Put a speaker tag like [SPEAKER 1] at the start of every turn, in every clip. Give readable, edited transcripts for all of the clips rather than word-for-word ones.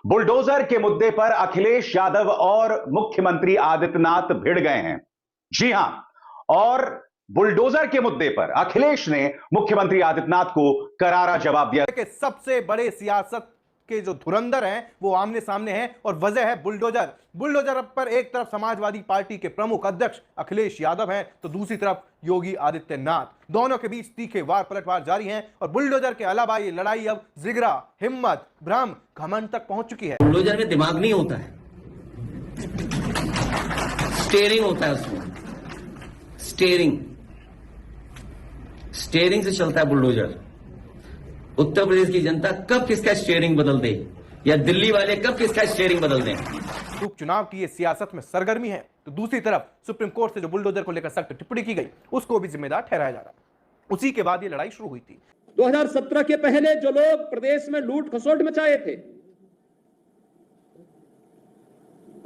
[SPEAKER 1] Bulldozer के मुद्दे पर अखिलेश यादव और मुख्यमंत्री आदित्यनाथ भिड़ गए हैं। जी हां, और बुलडोजर के मुद्दे पर अखिलेश ने मुख्यमंत्री आदित्यनाथ को करारा जवाब दिया
[SPEAKER 2] कि सबसे बड़े सियासत के जो धुरंधर हैं वो आमने सामने हैं और वजह है बुलडोजर। बुलडोजर पर एक तरफ समाजवादी पार्टी के प्रमुख अध्यक्ष अखिलेश यादव हैं तो दूसरी तरफ योगी आदित्यनाथ। दोनों के बीच तीखे वार पलटवार जारी हैं और बुलडोजर के अलावा ये लड़ाई अब जिगरा, हिम्मत, भ्रम, घमंड तक पहुंच चुकी है।
[SPEAKER 3] बुलडोजर में दिमाग नहीं होता है, स्टीयरिंग होता है उसमें। स्टीयरिंग से चलता है बुलडोजर। उत्तर प्रदेश की जनता कब किसका स्टीयरिंग बदल दे या दिल्ली वाले कब किसका स्टीयरिंग बदल दें।
[SPEAKER 2] उपचुनाव की ये सियासत में सरगर्मी है तो दूसरी तरफ सुप्रीम कोर्ट से जो बुलडोजर को लेकर सख्त टिप्पणी की गई उसको भी जिम्मेदार ठहराया जा रहा। उसी के बाद ये लड़ाई शुरू हुई थी।
[SPEAKER 4] 2017 के पहले जो लोग प्रदेश में लूट खसोट मचाए थे,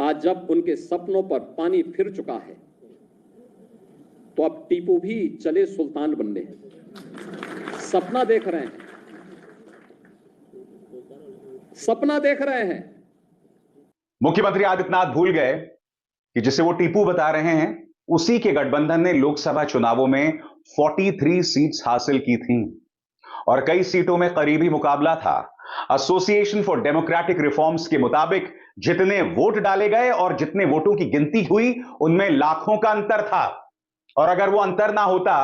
[SPEAKER 4] आज जब उनके सपनों पर पानी फिर चुका है तो अब टीपू भी चले सुल्तान बनने। सपना देख रहे हैं, सपना देख रहे हैं।
[SPEAKER 1] मुख्यमंत्री आदित्यनाथ भूल गए कि जिसे वो टीपू बता रहे हैं उसी के गठबंधन ने लोकसभा चुनावों में 43 सीट्स हासिल की थीं और कई सीटों में करीबी मुकाबला था। एसोसिएशन फॉर डेमोक्रेटिक रिफॉर्म्स के मुताबिक जितने वोट डाले गए और जितने वोटों की गिनती हुई उनमें लाखों का अंतर था और अगर वो अंतर ना होता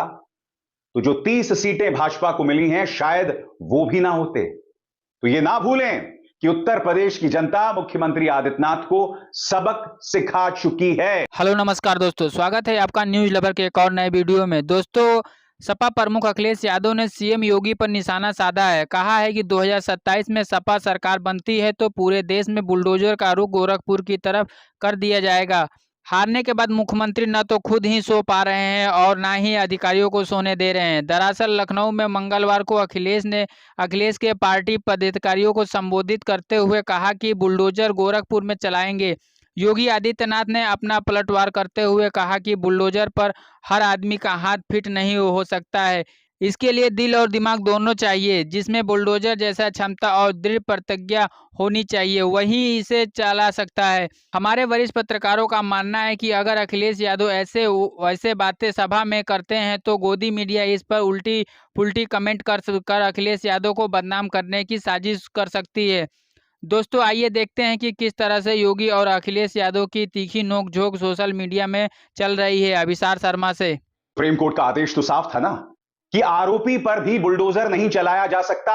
[SPEAKER 1] तो जो 30 सीटें भाजपा को मिली हैं शायद वो भी ना होते। तो ये ना भूलें कि उत्तर प्रदेश की जनता मुख्यमंत्री आदित्यनाथ को सबक सिखा चुकी है।
[SPEAKER 5] हेलो नमस्कार दोस्तों, स्वागत है आपका न्यूज लवर के एक और नए वीडियो में। दोस्तों, सपा प्रमुख अखिलेश यादव ने सीएम योगी पर निशाना साधा है। कहा है कि 2027 में सपा सरकार बनती है तो पूरे देश में बुलडोजर का रुख गोरखपुर की तरफ कर दिया जाएगा। हारने के बाद मुख्यमंत्री न तो खुद ही सो पा रहे हैं और ना ही अधिकारियों को सोने दे रहे हैं। दरअसल लखनऊ में मंगलवार को अखिलेश के पार्टी पदाधिकारियों को संबोधित करते हुए कहा कि बुलडोजर गोरखपुर में चलाएंगे। योगी आदित्यनाथ ने अपना पलटवार करते हुए कहा कि बुलडोजर पर हर आदमी का हाथ फिट नहीं हो सकता है, इसके लिए दिल और दिमाग दोनों चाहिए। जिसमें बुलडोजर जैसा क्षमता और दृढ़ प्रतिज्ञा होनी चाहिए वही इसे चला सकता है। हमारे वरिष्ठ पत्रकारों का मानना है कि अगर अखिलेश यादव ऐसे बातें सभा में करते हैं तो गोदी मीडिया इस पर उल्टी पुल्टी कमेंट कर अखिलेश यादव को बदनाम करने की साजिश कर सकती है। दोस्तों, आइए देखते हैं कि किस तरह से योगी और अखिलेश यादव की तीखी नोकझोंक सोशल मीडिया में चल रही है। अभिसार शर्मा से।
[SPEAKER 1] सुप्रीम कोर्ट का आदेश तो साफ था ना कि आरोपी पर भी बुलडोजर नहीं चलाया जा सकता।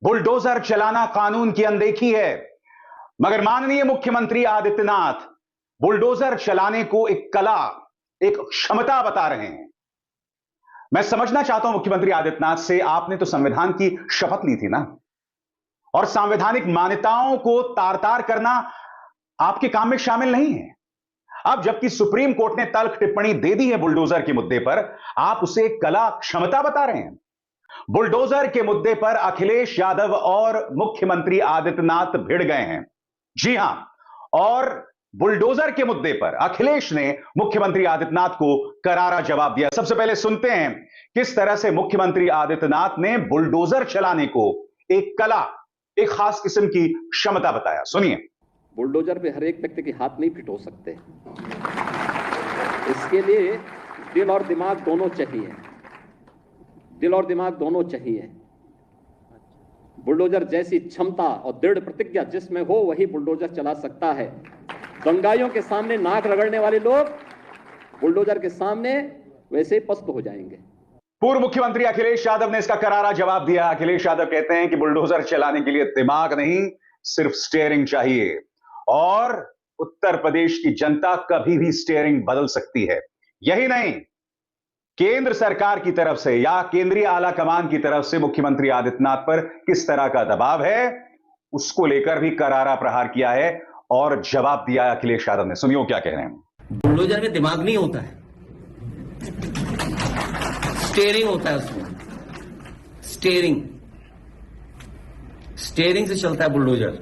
[SPEAKER 1] बुलडोजर चलाना कानून की अनदेखी है। मगर माननीय मुख्यमंत्री आदित्यनाथ बुलडोजर चलाने को एक कला, एक क्षमता बता रहे हैं। मैं समझना चाहता हूं मुख्यमंत्री आदित्यनाथ से, आपने तो संविधान की शपथ ली थी ना, और संवैधानिक मान्यताओं को तार-तार करना आपके काम में शामिल नहीं है। अब जबकि सुप्रीम कोर्ट ने तल्ख टिप्पणी दे दी है बुलडोजर के मुद्दे पर, आप उसे कला, क्षमता बता रहे हैं। बुलडोजर के मुद्दे पर अखिलेश यादव और मुख्यमंत्री आदित्यनाथ भिड़ गए हैं। जी हां, और बुलडोजर के मुद्दे पर अखिलेश ने मुख्यमंत्री आदित्यनाथ को करारा जवाब दिया। सबसे पहले सुनते हैं किस तरह से मुख्यमंत्री आदित्यनाथ ने बुलडोजर चलाने को एक कला, एक खास किस्म की क्षमता बताया। सुनिए।
[SPEAKER 4] बुलडोजर पे हर एक व्यक्ति के हाथ नहीं फिट हो सकते, इसके लिए दिल और दिमाग दोनों चाहिए। दिल और दिमाग दोनों चाहिए। बुलडोजर जैसी क्षमता और दृढ़ प्रतिज्ञा जिसमें हो वही बुलडोजर चला सकता है। दंगाइयों के सामने नाक रगड़ने वाले लोग बुलडोजर के सामने वैसे ही पस्त हो जाएंगे।
[SPEAKER 1] पूर्व मुख्यमंत्री अखिलेश यादव ने इसका करारा जवाब दिया। अखिलेश यादव कहते हैं कि बुलडोजर चलाने के लिए दिमाग नहीं, सिर्फ स्टीयरिंग चाहिए और उत्तर प्रदेश की जनता कभी भी स्टीयरिंग बदल सकती है। यही नहीं, केंद्र सरकार की तरफ से या केंद्रीय आला कमान की तरफ से मुख्यमंत्री आदित्यनाथ पर किस तरह का दबाव है उसको लेकर भी करारा प्रहार किया है और जवाब दिया है अखिलेश यादव ने। सुनिए क्या कह रहे हैं।
[SPEAKER 3] बुलडोजर में दिमाग नहीं होता है, स्टीयरिंग होता है उसमें। स्टीयरिंग से चलता है बुलडोजर।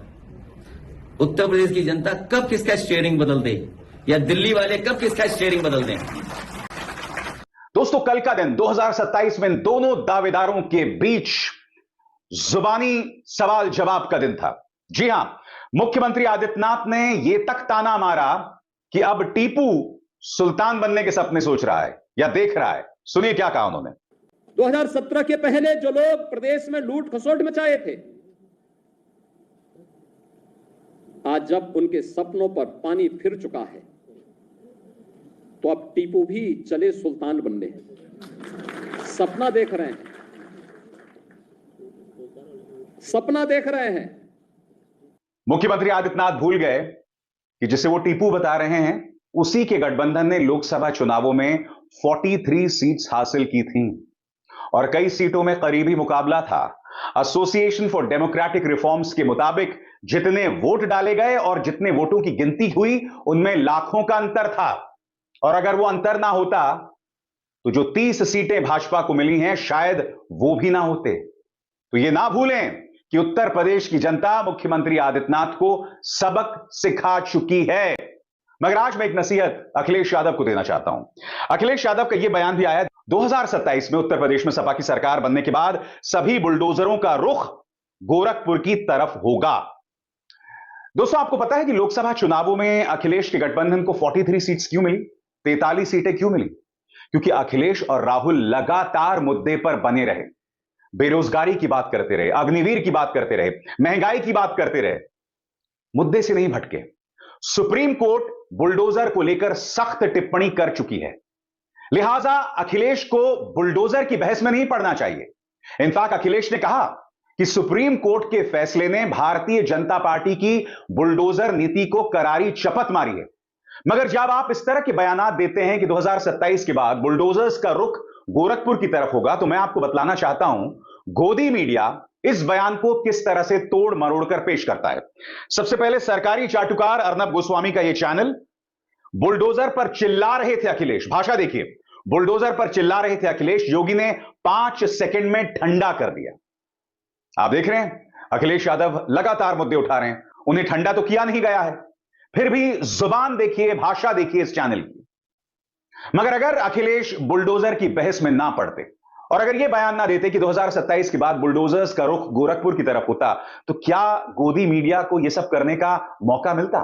[SPEAKER 3] उत्तर प्रदेश की जनता कब किसका स्टीयरिंग बदल दे या दिल्ली वाले कब किसका स्टीयरिंग बदल दें।
[SPEAKER 1] दोस्तों, कल का दिन 2027 में दोनों दावेदारों के बीच जुबानी सवाल जवाब का दिन था। जी हां, मुख्यमंत्री आदित्यनाथ ने यह तक ताना मारा कि अब टीपू सुल्तान बनने के सपने सोच रहा है या देख रहा है। सुनिए क्या कहा उन्होंने।
[SPEAKER 4] 2017 के पहले जो लोग प्रदेश में लूट खसोट मचाए थे, आज जब उनके सपनों पर पानी फिर चुका है तो अब टीपू भी चले सुल्तान बनने। सपना देख रहे हैं, सपना देख रहे हैं।
[SPEAKER 1] मुख्यमंत्री आदित्यनाथ भूल गए कि जिसे वो टीपू बता रहे हैं, उसी के गठबंधन ने लोकसभा चुनावों में 43 सीट्स हासिल की थीं और कई सीटों में करीबी मुकाबला था। एसोसिएशन फॉर डेमोक्रेटिक रिफॉर्म्स के मुताबिक जितने वोट डाले गए और जितने वोटों की गिनती हुई, उनमें लाखों का अंतर था। और अगर वो अंतर ना होता तो जो 30 सीटें भाजपा को मिली हैं, शायद वो भी ना होते। तो ये ना भूलें कि उत्तर प्रदेश की जनता मुख्यमंत्री आदित्यनाथ को सबक सिखा चुकी है। मगर आज मैं एक नसीहत अखिलेश यादव को देना चाहता हूं। अखिलेश यादव का यह बयान भी आया 2027 में उत्तर प्रदेश में सपा की सरकार बनने के बाद सभी बुलडोजरों का रुख गोरखपुर की तरफ होगा। दोस्तों, आपको पता है कि लोकसभा चुनावों में अखिलेश के गठबंधन को 43 सीट्स क्यों मिली, 43 सीटें क्यों मिली? क्योंकि अखिलेश और राहुल लगातार मुद्दे पर बने रहे, बेरोजगारी की बात करते रहे, अग्निवीर की बात करते रहे, महंगाई की बात करते रहे, मुद्दे से नहीं भटके। सुप्रीम कोर्ट बुलडोजर को लेकर सख्त टिप्पणी कर चुकी है, लिहाजा अखिलेश को बुलडोजर की बहस में नहीं पड़ना चाहिए। इनफैक्ट अखिलेश ने कहा कि सुप्रीम कोर्ट के फैसले ने भारतीय जनता पार्टी की बुलडोजर नीति को करारी चपत मारी है। मगर जब आप इस तरह के बयानात देते हैं कि 2027 के बाद बुलडोजर्स का रुख गोरखपुर की तरफ होगा, तो मैं आपको बतलाना चाहता हूं गोदी मीडिया इस बयान को किस तरह से तोड़ मरोड़ कर पेश करता है। सबसे पहले सरकारी चाटुकार अर्नब गोस्वामी का यह चैनल, बुलडोजर पर चिल्ला रहे थे अखिलेश, भाषा देखिए, बुलडोजर पर चिल्ला रहे थे अखिलेश, योगी ने 5 सेकंड में ठंडा कर दिया। आप देख रहे हैं अखिलेश यादव लगातार मुद्दे उठा रहे हैं, उन्हें ठंडा तो किया नहीं गया है, फिर भी जुबान देखिए, भाषा देखिए इस चैनल की। मगर अगर अखिलेश बुलडोजर की बहस में ना पड़ते और अगर यह बयान ना देते कि 2027 के बाद बुलडोजर्स का रुख गोरखपुर की तरफ होता, तो क्या गोदी मीडिया को यह सब करने का मौका मिलता?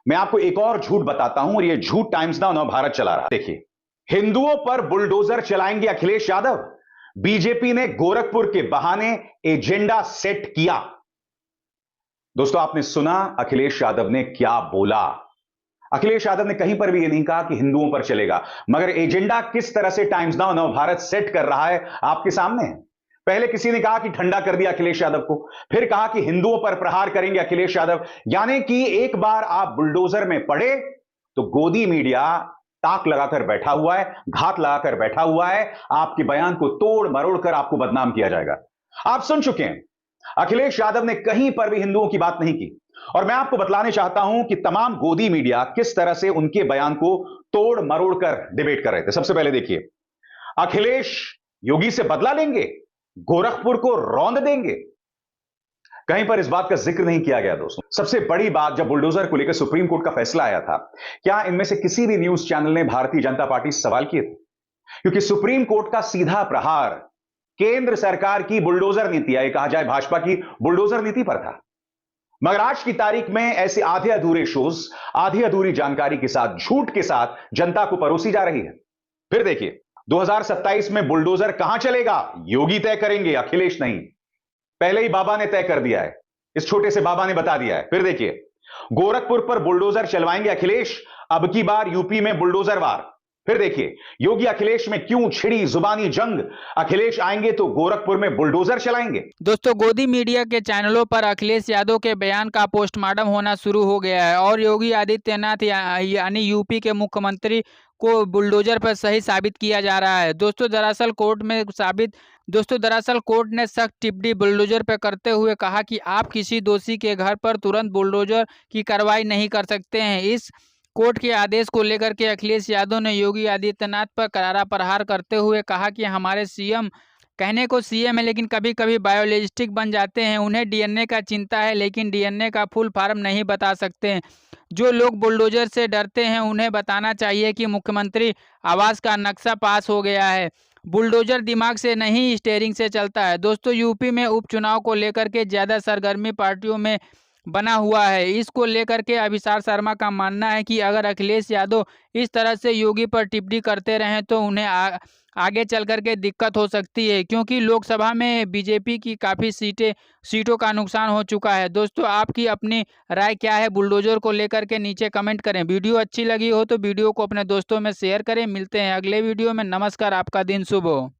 [SPEAKER 1] मैं आपको एक और झूठ बताता हूं और यह झूठ टाइम्स नाउ नवभारत चला रहा है। देखिए, हिंदुओं पर बुलडोजर चलाएंगे अखिलेश यादव, बीजेपी ने गोरखपुर के बहाने एजेंडा सेट किया। दोस्तों, आपने सुना अखिलेश यादव ने क्या बोला। अखिलेश यादव ने कहीं पर भी यह नहीं कहा कि हिंदुओं पर चलेगा, मगर एजेंडा किस तरह से टाइम्स नाउ नवभारत सेट कर रहा है आपके सामने है। पहले किसी ने कहा कि ठंडा कर दिया अखिलेश यादव को, फिर कहा कि हिंदुओं पर प्रहार करेंगे अखिलेश यादव। यानी कि एक बार आप बुलडोजर में पड़े तो गोदी मीडिया ताक लगाकर बैठा हुआ है, घात लगाकर बैठा हुआ है, आपके बयान को तोड़ मरोड़ कर आपको बदनाम किया जाएगा। आप सुन चुके हैं, अखिलेश यादव ने कहीं पर भी हिंदुओं की बात नहीं की और मैं आपको बतलाने चाहता हूं कि तमाम गोदी मीडिया किस तरह से उनके बयान को तोड़ मरोड़ कर डिबेट कर रहे थे। सबसे पहले देखिए, अखिलेश योगी से बदला लेंगे, गोरखपुर को रौंद देंगे, कहीं पर इस बात का जिक्र नहीं किया गया। दोस्तों, सबसे बड़ी बात, जब बुलडोजर को लेकर सुप्रीम कोर्ट का फैसला आया था, क्या इनमें से किसी भी न्यूज चैनल ने भारतीय जनता पार्टी से सवाल किए थे? क्योंकि सुप्रीम कोर्ट का सीधा प्रहार केंद्र सरकार की बुलडोजर नीति, या कहा जाए भाजपा की बुलडोजर नीति पर था। मगर आज की तारीख में ऐसे आधे अधूरे शोज, आधी अधूरी जानकारी के साथ, झूठ के साथ जनता को परोसी जा रही है। फिर देखिए, 2027 में बुलडोजर कहां चलेगा, योगी तय करेंगे, अखिलेश नहीं। पहले ही बाबा ने तय कर दिया है, इस छोटे से बाबा ने बता दिया है। फिर देखिए, गोरखपुर पर बुलडोजर चलवाएंगे अखिलेश, अब की बार यूपी में बुलडोजर वार। फिर देखिए, योगी अखिलेश में क्यों छिड़ी जुबानी जंग, अखिलेश आएंगे तो गोरखपुर में बुलडोजर चलाएंगे।
[SPEAKER 5] दोस्तों, गोदी मीडिया के चैनलों पर अखिलेश यादव के बयान का पोस्टमार्टम होना शुरू हो गया है और योगी आदित्यनाथ यानी यूपी के मुख्यमंत्री को बुलडोजर पर सही साबित किया जा रहा है। दोस्तों, दरअसल कोर्ट ने सख्त टिप्पणी बुलडोजर पर करते हुए कहा कि आप किसी दोषी के घर पर तुरंत बुलडोजर की कार्रवाई नहीं कर सकते हैं। इस कोर्ट के आदेश को लेकर के अखिलेश यादव ने योगी आदित्यनाथ पर करारा प्रहार करते हुए कहा कि हमारे सीएम कहने को सीएम है, लेकिन कभी कभी बायोलॉजिस्टिक बन जाते हैं। उन्हें डीएनए का चिंता है, लेकिन डीएनए का फुल फॉर्म नहीं बता सकते हैं। जो लोग बुलडोजर से डरते हैं, उन्हें बताना चाहिए कि मुख्यमंत्री आवास का नक्शा पास हो गया है। बुलडोजर दिमाग से नहीं, स्टीयरिंग से चलता है। दोस्तों, यूपी में उपचुनाव को लेकर के ज़्यादा सरगर्मी पार्टियों में बना हुआ है। इसको लेकर के अभिसार शर्मा का मानना है कि अगर अखिलेश यादव इस तरह से योगी पर टिप्पणी करते रहें तो उन्हें आगे चल कर के दिक्कत हो सकती है, क्योंकि लोकसभा में बीजेपी की काफ़ी सीटों का नुकसान हो चुका है। दोस्तों, आपकी अपनी राय क्या है बुलडोजर को लेकर के नीचे कमेंट करें। वीडियो अच्छी लगी हो तो वीडियो को अपने दोस्तों में शेयर करें। मिलते हैं अगले वीडियो में। नमस्कार, आपका दिन शुभ हो।